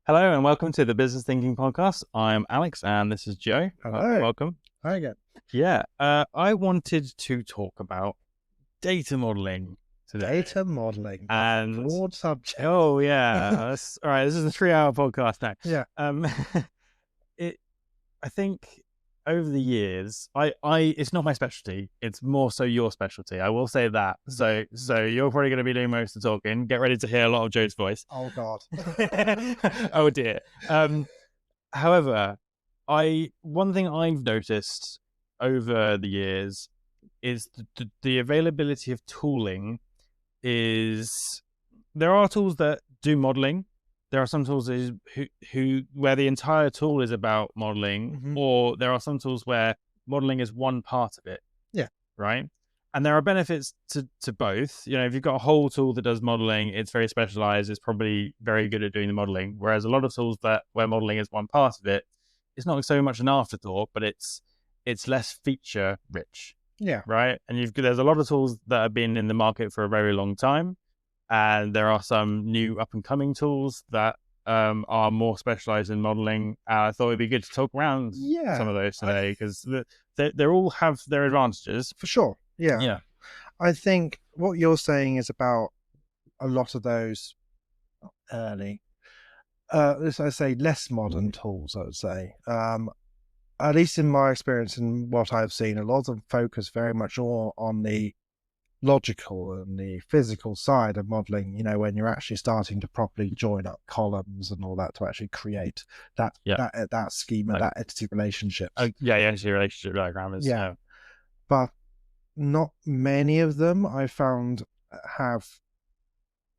Hello and welcome to the Business Thinking Podcast. I'm Alex and this is Joe. Hello. Welcome. Hi again. I wanted to talk about data modeling today. Data modeling. And broad subject. Oh yeah. All right. This is a 3-hour podcast now. Yeah. I think over the years, it's not my specialty. It's more so your specialty. I will say that. So you're probably going to be doing most of the talking. Get ready to hear a lot of Joe's voice. Oh God. Oh dear. However, one thing I've noticed over the years is the availability of tooling is there are tools that do modeling. There are some tools where the entire tool is about modeling, or there are some tools where modeling is one part of it. Yeah. Right. And there are benefits to both. You know, if you've got a whole tool that does modeling, it's very specialized. It's probably very good at doing the modeling. Whereas a lot of tools where modeling is one part of it, it's not so much an afterthought, but it's less feature rich. Yeah. Right. And there's a lot of tools that have been in the market for a very long time. And there are some new up and coming tools that are more specialized in modeling. I thought it'd be good to talk around some of those today because they all have their advantages. For sure. Yeah. Yeah. I think what you're saying is about a lot of those early, as I say, less modern tools, I would say. At least in my experience and what I've seen, a lot of them focus very much more on the logical and the physical side of modeling, when you're actually starting to properly join up columns and all that to actually create that schema, that entity relationship. Entity relationship diagrams. Yeah. But not many of them I found have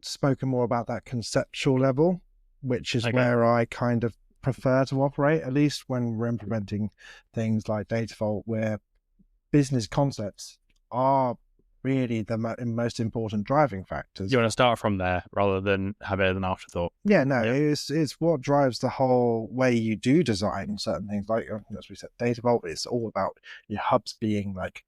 spoken more about that conceptual level, which is where I kind of prefer to operate, at least when we're implementing things like Data Vault, where business concepts are really the most important driving factors. You want to start from there rather than have it as an afterthought. Yeah, no, it's what drives the whole way you do design certain things. Like, as we said, Data Vault is all about your hubs being like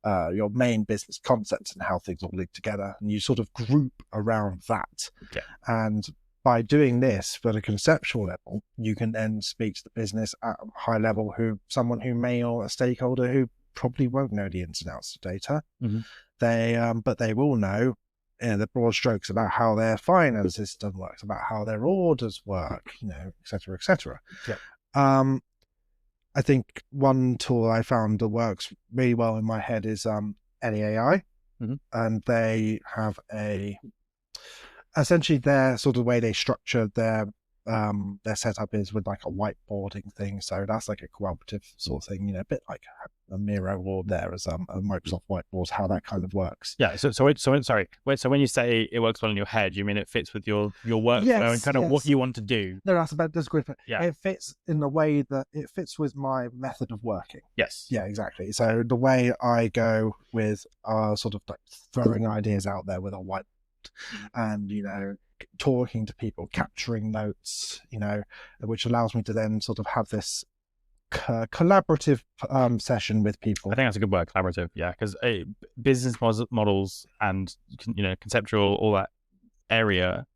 your main business concepts and how things all link together, and you sort of group around that. Yeah. And by doing this at a conceptual level, you can then speak to the business at a high level, someone who may, or a stakeholder who probably won't know the ins and outs of data. But they will know the broad strokes about how their finance system works, about how their orders work, et cetera, et cetera. Yeah. I think one tool I found that works really well in my head is ellie.ai, and they have essentially their sort of way they structure their setup is with like a whiteboarding thing. So that's like a collaborative sort of thing, a bit like a Miro board there as a Microsoft whiteboard, how that kind of works. Yeah. So when you say it works well in your head, you mean it fits with your workflow and kind of what you want to do? No, that's good. Yeah. It fits in the way that it fits with my method of working. Yes. Yeah, exactly. So the way I go with sort of like throwing ideas out there with a whiteboard and, talking to people, capturing notes, which allows me to then sort of have this collaborative session with people. I think that's a good word, collaborative. Yeah, because business models and conceptual, all that area,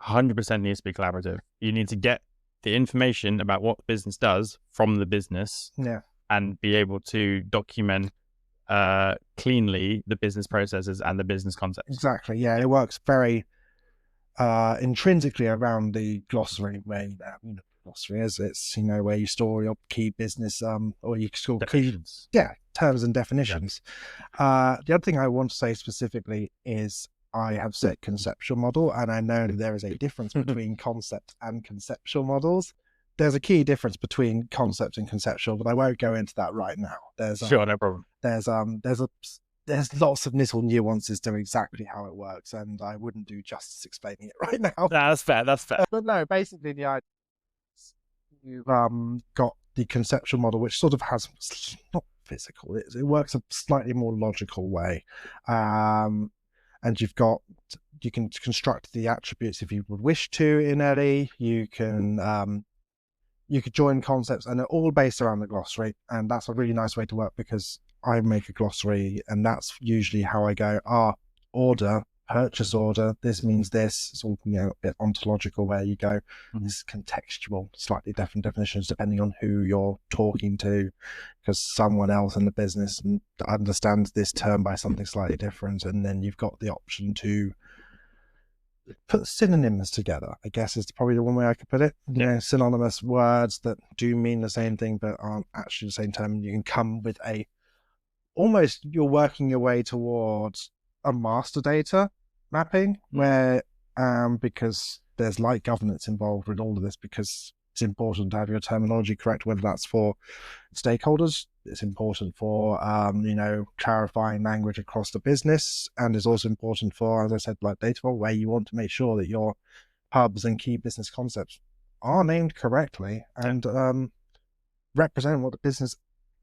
100% needs to be collaborative. You need to get the information about what the business does from the business, and be able to document cleanly the business processes and the business concepts. Exactly. Yeah, it works very intrinsically around the glossary way that glossary is. It's where you store your key business or you store definitions. Terms and definitions. The other thing I want to say specifically is I have said conceptual model, and I know there is a difference between concept and conceptual models. There's a key difference between concept and conceptual, but I won't go into that right now. Sure, no problem. There's lots of little nuances to exactly how it works, and I wouldn't do justice explaining it right now. That's fair. But no, basically the idea is you've got the conceptual model, which sort of has not physical. It works a slightly more logical way, and you can construct the attributes if you would wish to in Ellie. You could join concepts, and they're all based around the glossary, and that's a really nice way to work because I make a glossary, and that's usually how I go, order, purchase order, this means this. It's all, a bit ontological where you go. This is contextual, slightly different definitions depending on who you're talking to, because someone else in the business understands this term by something slightly different. And then you've got the option to put synonyms together, I guess is probably the one way I could put it. Synonymous words that do mean the same thing but aren't actually the same term. You can come with almost you're working your way towards a master data mapping where because there's light governance involved with all of this, because it's important to have your terminology correct, whether that's for stakeholders, it's important for clarifying language across the business, and it's also important for, as I said, like data vault, where you want to make sure that your hubs and key business concepts are named correctly and represent what the business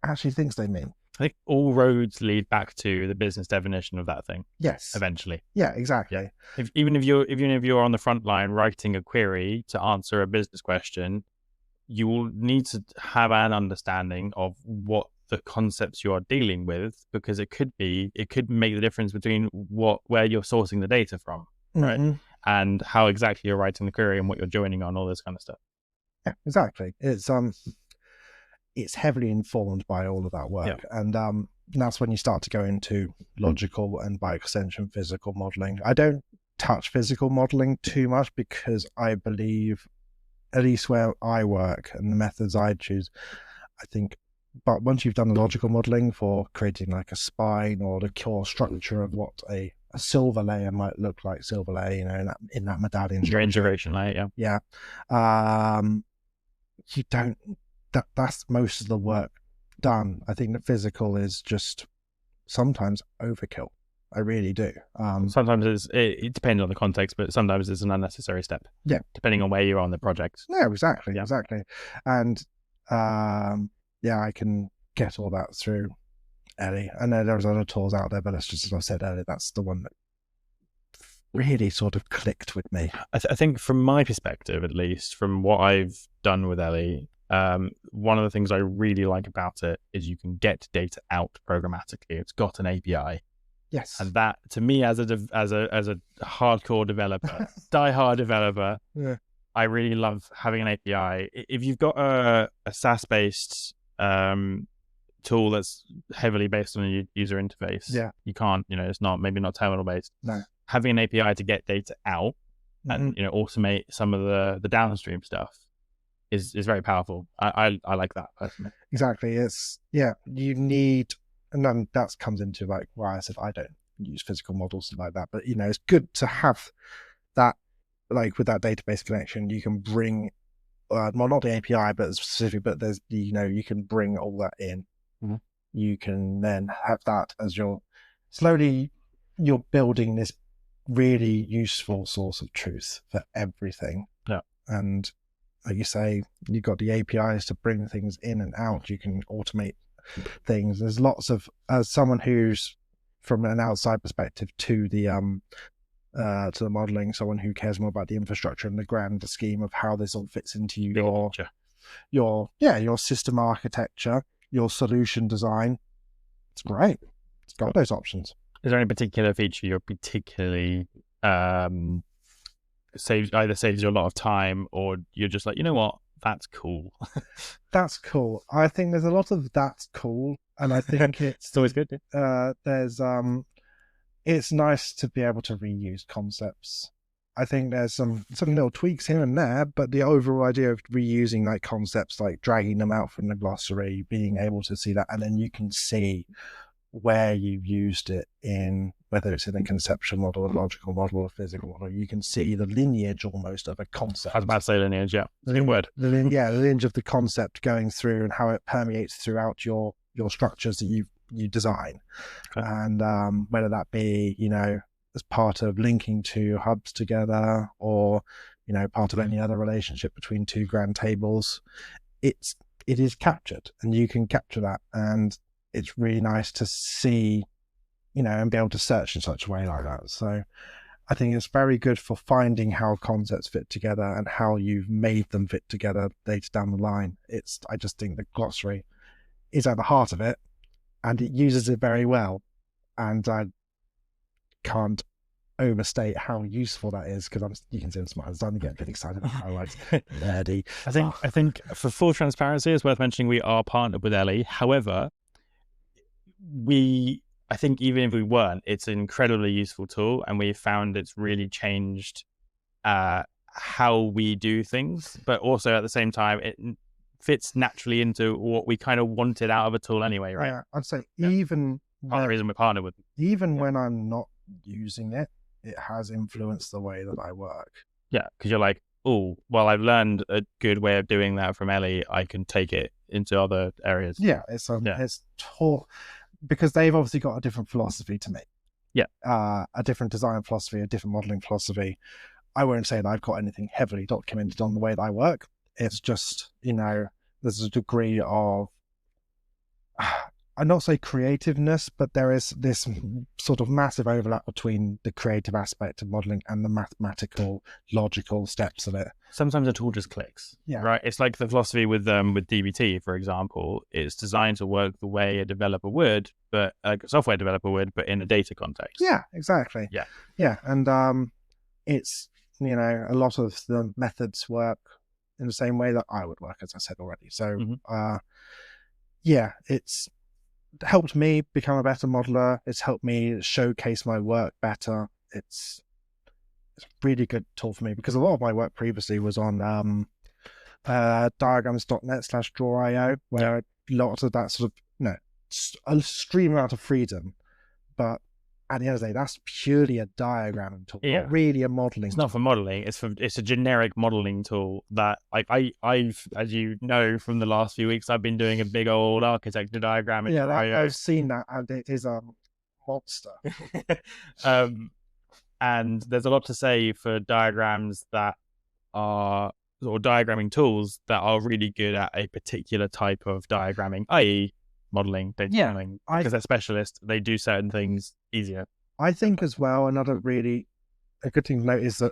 actually thinks they mean. I think all roads lead back to the business definition of that thing. Yes. Eventually. Yeah, exactly. Even if you're on the front line writing a query to answer a business question, you will need to have an understanding of what the concepts you are dealing with, because it could make the difference between where you're sourcing the data from, right? And how exactly you're writing the query and what you're joining on, all this kind of stuff. Yeah, exactly. It's heavily informed by all of that work. Yeah. And that's when you start to go into logical and by extension physical modeling. I don't touch physical modeling too much because I believe, at least where I work and the methods I choose, I think, but once you've done the logical modeling for creating like a spine or the core structure of what a silver layer might look like, silver layer, in that medallion your integration layer, yeah. You don't. That's most of the work done. I think the physical is just sometimes overkill. I really do. Sometimes it depends on the context, but sometimes it's an unnecessary step. Yeah, depending on where you are on the project. Yeah, exactly. And I can get all that through Ellie. I know there's other tools out there, but that's just, as I said earlier, that's the one that really sort of clicked with me. I think from my perspective, at least, from what I've done with Ellie, one of the things I really like about it is you can get data out programmatically. It's got an API. Yes. And that, to me, as a hardcore developer, die-hard developer, yeah. I really love having an API. If you've got a SaaS-based tool that's heavily based on a user interface, you can't, it's maybe not terminal-based. No. Having an API to get data out and automate some of the downstream stuff is very powerful. I like that personally. Exactly. You need, and then that comes into like why I said I don't use physical models like that, but it's good to have that, like with that database connection, you can bring well, not the API but specific, but there's you can bring all that in. You can then have that as you're building this really useful source of truth for everything. And like you say, you've got the APIs to bring things in and out. You can automate things. There's lots of, as someone who's from an outside perspective to the modeling, someone who cares more about the infrastructure and the grander scheme of how this all fits into your system architecture, your solution design. It's great. It's got those options. Is there any particular feature you're particularly saves you a lot of time, or you're just like, you know what, that's cool? That's cool. I think there's a lot of that's cool, and I think it's always good. There's it's nice to be able to reuse concepts. I think there's some little tweaks here and there, but the overall idea of reusing like concepts, like dragging them out from the glossary, being able to see that, and then you can see where you've used it in, whether it's in a conceptual model, a logical model, or a physical model. You can see the lineage almost of a concept. I was about to say lineage, yeah. The word. The lineage of the concept going through and how it permeates throughout your structures that you design. Okay. And whether that be, as part of linking two hubs together, or, part of any other relationship between two grand tables, it is captured, and you can capture that. And it's really nice to see, and be able to search in such a way like that. So I think it's very good for finding how concepts fit together and how you've made them fit together later down the line. I just think the glossary is at the heart of it, and it uses it very well. And I can't overstate how useful that is, because you can see I'm smart. I get a bit excited about how it's nerdy. I think for full transparency, it's worth mentioning we are partnered with Ellie. However, I think even if we weren't, it's an incredibly useful tool, and we found it's really changed how we do things. But also at the same time, it fits naturally into what we kind of wanted out of a tool anyway, right? Yeah, I'd say even Part of the reason we're partnered with them. Even when I'm not using it, it has influenced the way that I work. Yeah, because you're like, oh, well, I've learned a good way of doing that from Ellie. I can take it into other areas. Yeah, it's taught, because they've obviously got a different philosophy to me. Yeah, a different design philosophy, a different modeling philosophy. I won't say that I've got anything heavily documented on the way that I work. It's just, there's a degree of, I'd not say creativeness, but there is this sort of massive overlap between the creative aspect of modeling and the mathematical, logical steps of it. Sometimes a tool just clicks. Yeah. Right. It's like the philosophy with DBT, for example. It's designed to work the way a developer would, but a software developer would, but in a data context. Yeah, exactly. Yeah. Yeah. And it's, a lot of the methods work in the same way that I would work, as I said already. So, yeah, it's helped me become a better modeler. It's helped me showcase my work better. It's a really good tool for me, because a lot of my work previously was on diagrams.net/draw.io, where lots of that sort of, a extreme amount of freedom, but at the end of the day, that's purely a diagramming tool, not really a modeling. It's not for modeling. It's a generic modeling tool that I've, as you know from the last few weeks, I've been doing a big old architecture diagram. Yeah, I've seen that, and it is a monster. And there's a lot to say for diagrams that are, or diagramming tools that are really good at a particular type of diagramming, i.e. modeling, data modeling, because they're specialists. They do certain things easier. I think as well, a good thing to note is that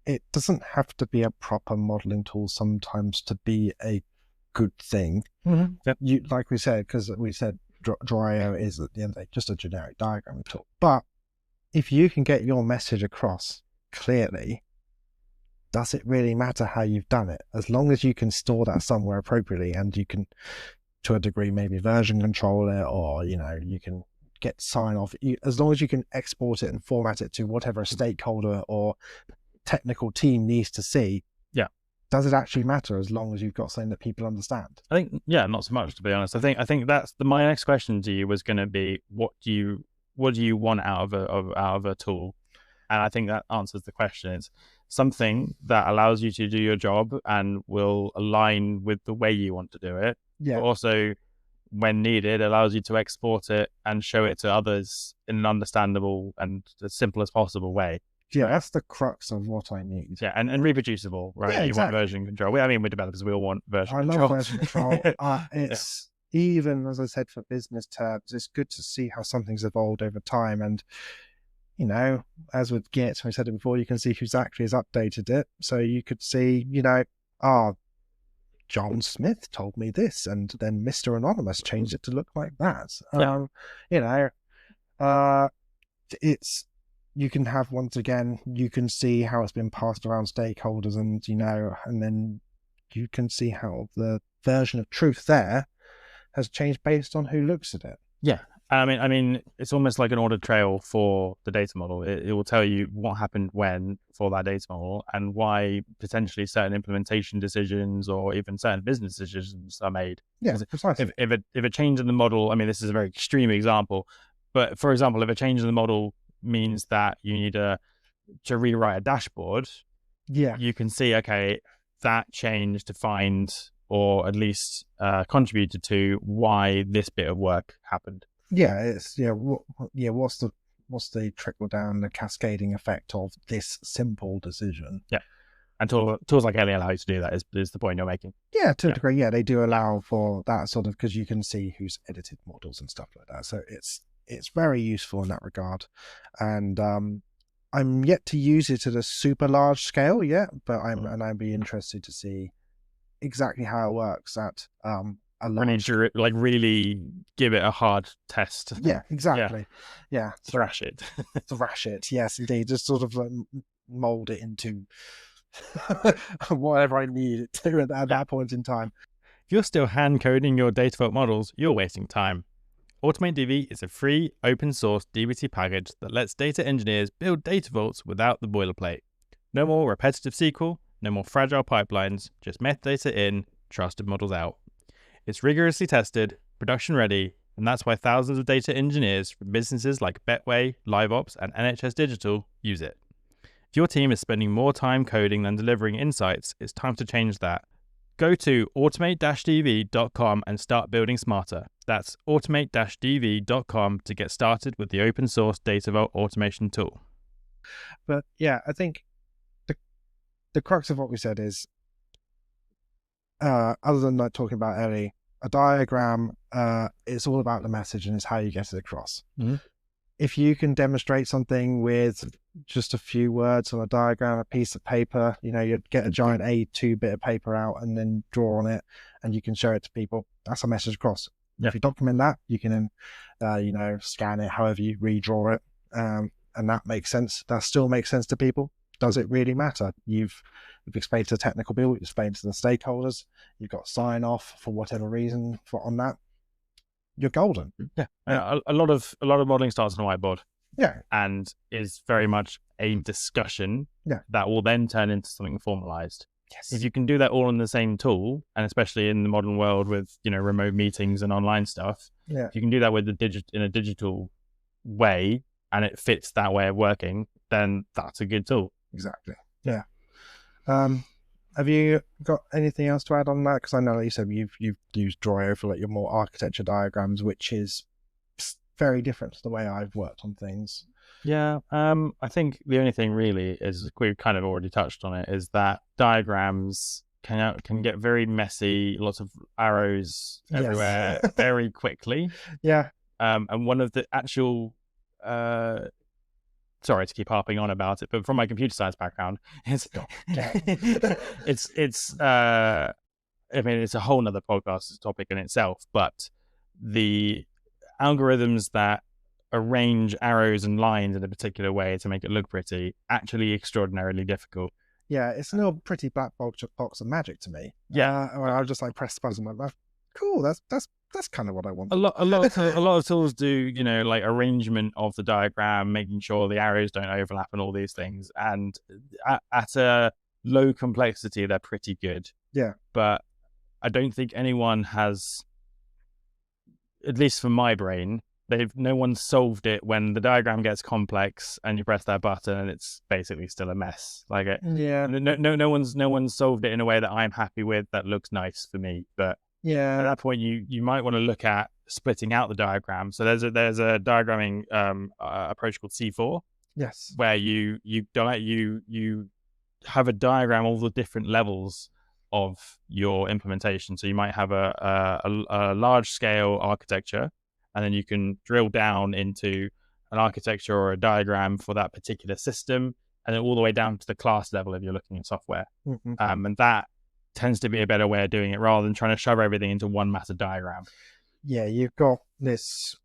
it doesn't have to be a proper modeling tool sometimes to be a good thing. Yep. Like we said, because we said Draw.io is at the end of the day just a generic diagramming tool. But if you can get your message across clearly, does it really matter how you've done it? As long as you can store that somewhere appropriately, and you can, to a degree, maybe version control it, or you can get sign off, as long as you can export it and format it to whatever a stakeholder or technical team needs to see. Yeah. Does it actually matter, as long as you've got something that people understand? I think, not so much, to be honest. I think that's my next question to you was going to be, what do you want out of a tool? And I think that answers the question. It's something that allows you to do your job and will align with the way you want to do it. Yeah. But also, when needed, allows you to export it and show it to others in an understandable and as simple as possible way. Yeah, that's the crux of what I need. Yeah, and reproducible, right? Yeah, exactly. You want version control. We're developers. We all want version control. I love version control. It's even, as I said, for business terms, it's good to see how something's evolved over time. And, as with Git, I said it before, you can see who exactly has updated it. So you could see, John Smith told me this, and then Mr. Anonymous changed it to look like that. It's, you can have, once again, you can see how it's been passed around stakeholders, and and then you can see how the version of truth there has changed based on who looks at it. Yeah. I mean, it's almost like an audit trail for the data model. It will tell you what happened when for that data model, and why potentially certain implementation decisions or even certain business decisions are made. Yeah, precisely. If a change in the model, I mean, this is a very extreme example, but for example, if a change in the model means that you need to rewrite a dashboard, you can see, okay, that change defined or at least contributed to why this bit of work happened. What's the trickle down, the cascading effect of this simple decision? Yeah. And tools like Ellie allow you to do that, is the point you're making. Yeah, to a degree, yeah, they do allow for that sort of, because you can see who's edited models and stuff like that. So it's very useful in that regard. And I'm yet to use it at a super large scale yet, but I'd be interested to see exactly how it works at a Really, large. like really give it a hard test. Yeah, Yeah, exactly. Yeah, thrash it. thrash it. Yes, indeed. Just sort of mold it into whatever I need it to at Yeah. that point in time. If you're still hand coding your data vault models, you're wasting time. Automate DV is a free, open source DBT package that lets data engineers build data vaults without the boilerplate. No more repetitive SQL, no more fragile pipelines, just metadata in, trusted models out. It's rigorously tested, production ready, and that's why thousands of data engineers from businesses like Betway, LiveOps, and NHS Digital use it. If your team is spending more time coding than delivering insights, it's time to change that. Go to automate-dv.com and start building smarter. That's automate-dv.com to get started with the open source Data Vault automation tool. But yeah, I think the crux of what we said is, other than like talking about Ellie, a diagram, it's all about the message and it's how you get it across. Mm-hmm. If you can demonstrate something with just a few words on a diagram, a piece of paper, you get a giant A2 bit of paper out and then draw on it and you can show it to people. That's a message across. Yeah. If you document that, you can then, scan it, however you redraw it. And that makes sense. That still makes sense to people. Does it really matter? You've explained to the technical people, you've explained to the stakeholders, you've got sign off for whatever reason on that. You're golden. Yeah, a lot of modeling starts on a whiteboard. Yeah, and is very much a discussion. Yeah. That will then turn into something formalized. Yes. If you can do that all in the same tool, and especially in the modern world with remote meetings and online stuff, Yeah. if you can do that with in a digital way, and it fits that way of working, then that's a good tool. Exactly. Yeah. Have you got anything else to add on that? Because I know you said you've used Draw for like your more architecture diagrams, which is very different to the way I've worked on things. Yeah, I think the only thing really is, we've kind of already touched on it, is that diagrams can get very messy, lots of arrows everywhere very quickly. Yeah. And one of the actual sorry to keep harping on about it, but from my computer science background, it's I mean, it's a whole nother podcast topic in itself, but the algorithms that arrange arrows and lines in a particular way to make it look pretty, actually extraordinarily difficult. Yeah, it's no pretty black box of magic to me. Yeah, I'll just like press the button and like, cool, that's kind of what I want. a lot of tools do, like arrangement of the diagram, making sure the arrows don't overlap and all these things. And at a low complexity, they're pretty good. Yeah. But I don't think anyone has, at least for my brain, no one solved it when the diagram gets complex and you press that button and it's basically still a mess. Like no one's solved it in a way that I'm happy with, that looks nice for me. But at that point, you might want to look at splitting out the diagram. So there's a diagramming approach called C4. Yes. Where you have a diagram all the different levels of your implementation. So you might have a large scale architecture, and then you can drill down into an architecture or a diagram for that particular system, and then all the way down to the class level if you're looking at software. Mm-hmm. And that tends to be a better way of doing it, rather than trying to shove everything into one massive diagram. Yeah, you've got this.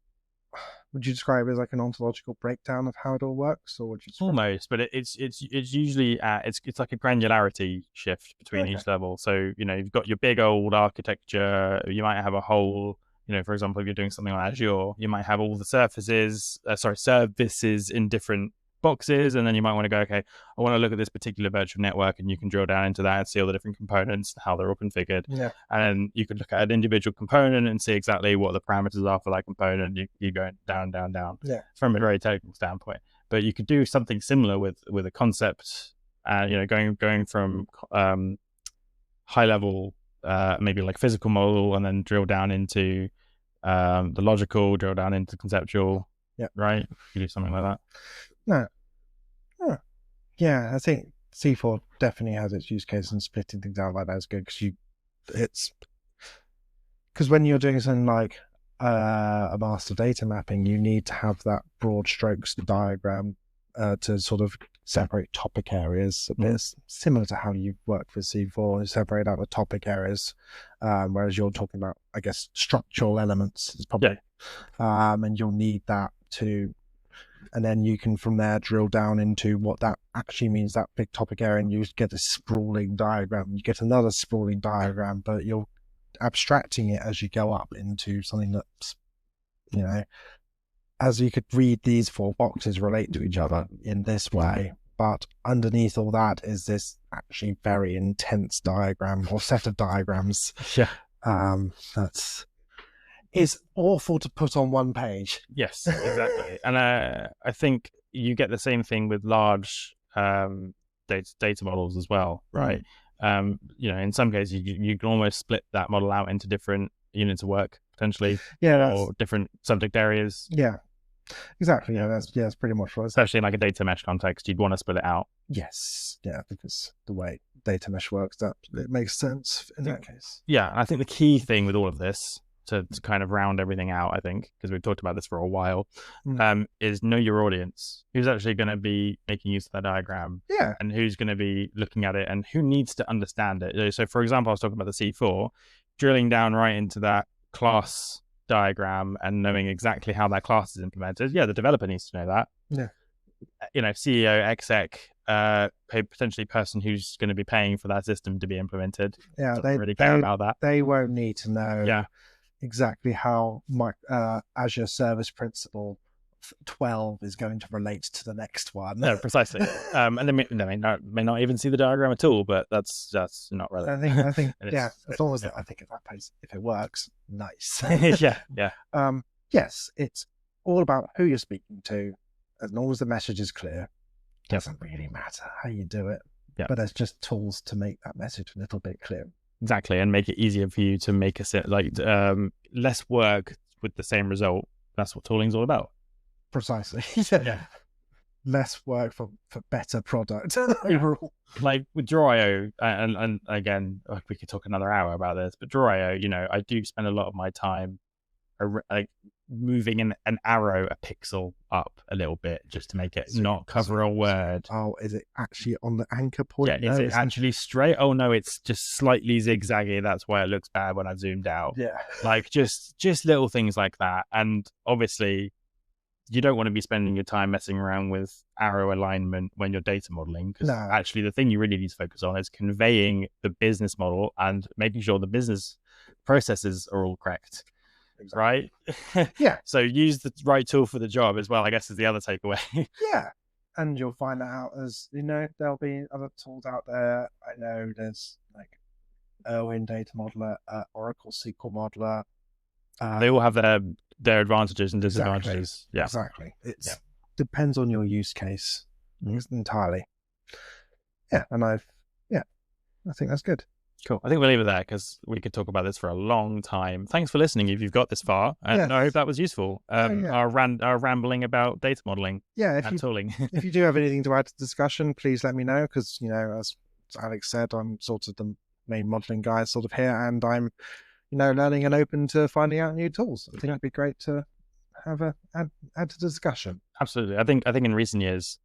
Would you describe it as like an ontological breakdown of how it all works, or would you almost? But it's usually it's like a granularity shift between each level. So you've got your big old architecture. You might have a whole, for example, if you're doing something on Azure, you might have all the services in different boxes, and then you might want to go, okay, I want to look at this particular virtual network, and you can drill down into that and see all the different components, how they're all configured. Yeah. And then you could look at an individual component and see exactly what the parameters are for that component. You go down. Yeah. From a very technical standpoint. But you could do something similar with a concept, going from high level, maybe like physical model, and then drill down into the logical, drill down into conceptual. Yeah. Right. You do something like that. No. Oh. Yeah, I think C4 definitely has its use case, and splitting things out like that is good, because when you're doing something like a master data mapping, you need to have that broad strokes diagram to sort of separate topic areas a bit similar to how you work with C4. You separate out the topic areas, whereas you're talking about, I guess, structural elements. Is probably, and you'll need that to. And then you can from there drill down into what that actually means, that big topic area, and you get a sprawling diagram. You get another sprawling diagram, but you're abstracting it as you go up into something that's, as you could read, these 4 boxes relate to each other in this way. But underneath all that is this actually very intense diagram or set of diagrams. Yeah. It's awful to put on one page. Yes, exactly. And I think you get the same thing with large data models as well, right? In some cases you can almost split that model out into different units of work potentially, or different subject areas. Yeah, exactly. Yeah, that's pretty much what. Especially in like a data mesh context, you'd want to split it out. Yes, yeah, because the way data mesh works, that it makes sense in that case. Yeah, and I think the key thing with all of this, to kind of round everything out, I think, because we've talked about this for a while, is know your audience. Who's actually going to be making use of that diagram? Yeah. And who's going to be looking at it, and who needs to understand it? So, for example, I was talking about the C4, drilling down right into that class diagram and knowing exactly how that class is implemented. Yeah, the developer needs to know that. Yeah. CEO, exec, potentially person who's going to be paying for that system to be implemented. Yeah, they really care about that. They won't need to know. Yeah. Exactly how my Azure Service Principle 12 is going to relate to the next one. No, precisely. And they may not even see the diagram at all, but that's not relevant. I think yeah, as long as I think if that pays, if it works, nice. Yeah. Yes, it's all about who you're speaking to. As long as the message is clear, it doesn't really matter how you do it. Yeah. But there's just tools to make that message a little bit clearer. Exactly, and make it easier for you to make less work with the same result. That's what tooling's all about. Precisely. Yeah. Less work for better product overall. Like with Draw.io, and again, we could talk another hour about this, but Draw.io, I do spend a lot of my time moving an arrow a pixel up a little bit just to make it not cover a word. Oh, is it actually on the anchor point? Yeah, is it actually straight? Oh no, it's just slightly zigzaggy. That's why it looks bad when I zoomed out. Yeah. Like just little things like that. And obviously you don't want to be spending your time messing around with arrow alignment when you're data modeling, because actually the thing you really need to focus on is conveying the business model and making sure the business processes are all correct. Exactly. Right? Yeah. So use the right tool for the job as well, I guess, is the other takeaway. Yeah. And you'll find that out as, there'll be other tools out there. I know there's like Irwin Data Modeler, Oracle SQL Modeler. They all have their advantages and disadvantages. Exactly. Yeah. Exactly. It depends on your use case entirely. Yeah. And I think that's good. Cool. I think we'll leave it there because we could talk about this for a long time. Thanks for listening if you've got this far. And I hope that was useful. Our rambling about data modeling and tooling. If you do have anything to add to the discussion, please let me know because, as Alex said, I'm sort of the main modeling guy sort of here, and I'm, learning and open to finding out new tools. I think it'd be great to have add to the discussion. Absolutely. I think in recent years,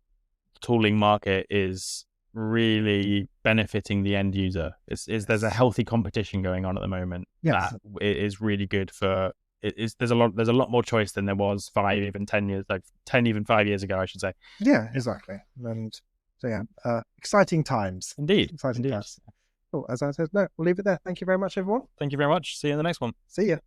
the tooling market is really benefiting the end user. There's a healthy competition going on at the moment. Yes. That is really good for there's a lot more choice than there was 5 even 10 years, like 10 even 5 years ago, I should say. Yeah, exactly. And so exciting times. Indeed. Exciting times. Cool. As I said, we'll leave it there. Thank you very much, everyone. Thank you very much. See you in the next one. See ya.